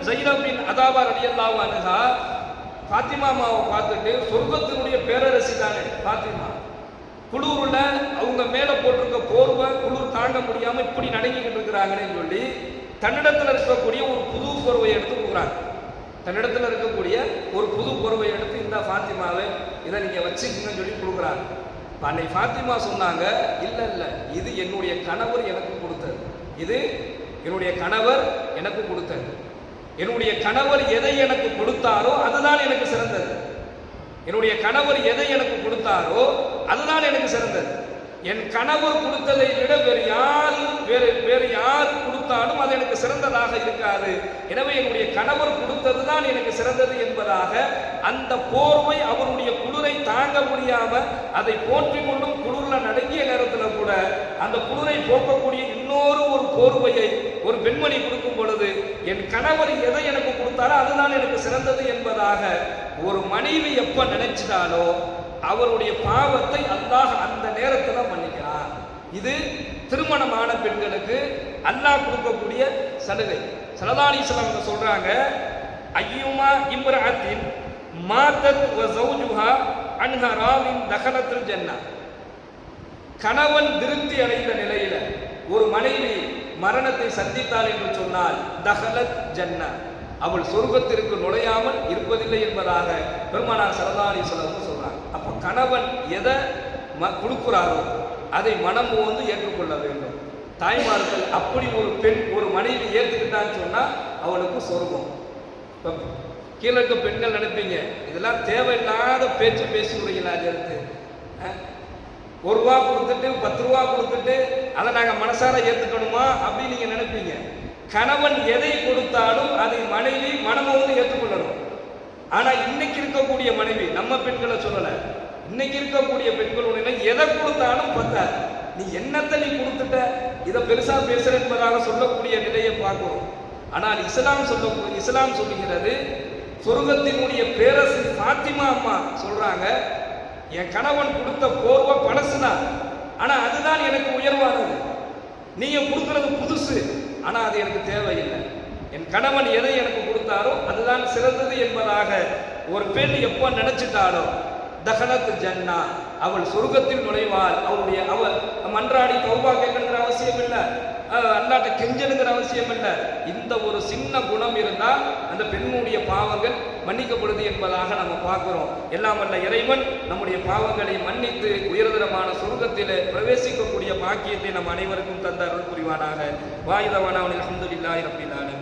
Zainab பின் அதாபா ரலியல்லாஹு அன்ஹா ஃபாத்திமாவை பார்த்துட்டு சொர்க்கத்தினுடைய பேரரசி தானே ஃபாத்திமா, குளூர்ல அவங்க மேல போட்டிருக்க போர்வை குளிர் தாங்க முடியாம இப்படி நடுங்கிக்கிட்டு இருக்கிறாங்கன்னு சொல்லி தன்னிடத்துல இருக்கக்கூடிய ஒரு புது போர்வையை எடுத்து கொடுக்குறாங்க. தன்னிடத்துல இருக்கக்கூடிய ஒரு புது போர்வையை எடுத்து இந்த ஃபாத்திமாவை இதை நீங்க வச்சுக்கங்கன்னு சொல்லி கொடுக்குறாங்க. அன்னை ஃபாத்திமா சொன்னாங்க, இல்ல இல்ல, இது என்னுடைய கணவர் எனக்கு கொடுத்தது, இது என்னுடைய கணவர் எனக்கு கொடுத்தது. என்னுடைய கணவர் எதை எனக்கு கொடுத்தாரோ அதுதான் எனக்கு சிறந்தது. என்னுடைய கணவர் எதை எனக்கு கொடுத்தாரோ அதுதான் எனக்கு சிறந்தது. என் கணவர் கொடுத்ததை விட வேறு யாரு கொடுத்தாலும் அது எனக்கு சிறந்ததாக இருக்காது. எனவே என்னுடைய கணவர் கொடுத்தது தான் எனக்கு சிறந்தது என்பதாக அந்த போர்வை அவருடைய குளிரை தாங்க முடியாம அதை போற்றிக் கொண்டும் குளிர்ல நடுங்கிய நேரத்தில் கூட அந்த குளிரை போக்கக்கூடிய இன்னொரு ஒரு போர்வையை ஒரு பெண்மணி கொடுக்கும் பொழுது என் கணவர் எதை எனக்கு கொடுத்தாரோ அதுதான் எனக்கு சிறந்தது என்பதாக ஒரு மனைவி எப்ப நினைச்சிட்டாலோ அவருடைய பாவத்தை அல்லாஹ் அந்த நேரத்தில் மன்னிக்கிறான். இது திருமணமான பெண்களுக்கு அல்லாஹ் கொடுக்கக்கூடிய சலுகை. ஸல்லல்லாஹு அலைஹி வஸல்லம் சொல்றாங்க, அய்யுமா இம்ரஅத்தின் மாதத் வ ஸௌஜுஹா அன்ஹா ராவின் தகலத்துல் ஜன்னah. கணவன் திருப்தி அடைந்த நிலையில ஒரு மனைவி மரணத்தை சந்தித்தாள் என்று சொன்னால் தகலத் ஜன்னah, அவள் சொர்க்கத்திற்கு நுழையாமல் இருப்பதில்லை என்பதாக பெருமானார் ஸல்லல்லாஹு அலைஹி வஸல்லம் சொல்றாங்க. அப்ப கணவன் எதை கொடுக்கிறாரோ அதை மனம் வந்து ஏற்றுக்கொள்ள வேண்டும். தாய்மார்கள் அப்படி ஒரு பெண் ஒரு மனைவி ஏற்றுக்கிட்டான்னு சொன்னா அவளுக்கு சொர்க்கம். கீழே இருக்க பெண்கள் நினைப்பீங்க, இதெல்லாம் தேவையில்லாத பேச்சு பேசி விடுங்களா, எடுத்து ₹1 கொடுத்துட்டு ₹10 கொடுத்துட்டு அதை நாங்க மனசார ஏத்துக்கணுமா அப்படின்னு நீங்க நினைப்பீங்க. கணவன் எதை கொடுத்தாலும் அதை மனைவி மனமோந்து ஏற்றுக்கொள்ளணும். ஆனா இன்னைக்கு இருக்கக்கூடிய மனைவி, நம்ம பெண்களை சொல்லல, இன்னைக்கு இருக்கக்கூடிய பெண்களுடைய எதை கொடுத்தாலும் பத்தாது. நீ என்னத்தை நீ கொடுத்துட்ட, இதை பெருசா பேசுற என்பதாக சொல்லக்கூடிய நிலையை பார்க்கிறோம். ஆனால் இஸ்லாம் சொல்லுகிறது, சொர்க்கத்தினுடைய பேரரசு ஃபாத்திமா அம்மா சொல்றாங்க, என் கணவன் கொடுத்த போர்வை பழசுதான், ஆனா அதுதான் எனக்கு உயர்வானது. நீங்க கொடுக்கிறது புதுசு, ஆனா அது எனக்கு தேவையில்லை. என் கணவன் எதை எனக்கு கொடுத்தாரோ அதுதான் சிறந்தது என்பதாக ஒரு பெண் எப்போ நினைச்சிட்டாலோ தகலத் ஜன்னா, அவள் சொர்க்கத்தில் நுழைவாள். அவள் மன்றாடி தௌபா கேட்கணுங்கிற அவசியம் இல்லை, அல்லாட்ட கெஞ்சனுங்கிற அவசியம் இல்லை. இந்த ஒரு சின்ன குணம் இருந்தால் அந்த பெண்ணுடைய பாவங்கள் மன்னிக்கப்படுது என்பதாக நம்ம பார்க்கிறோம். எல்லாம் வல்ல இறைவன் நம்முடைய பாவங்களை மன்னித்து உயர்தரமான சொர்க்கத்தில் பிரவேசிக்கக்கூடிய பாக்கியத்தை நம் அனைவருக்கும் தந்த அருள் புரிவானாக. வாயுதவான அல்ஹம்துலில்லாஹி ரப்பில் ஆலமீன்.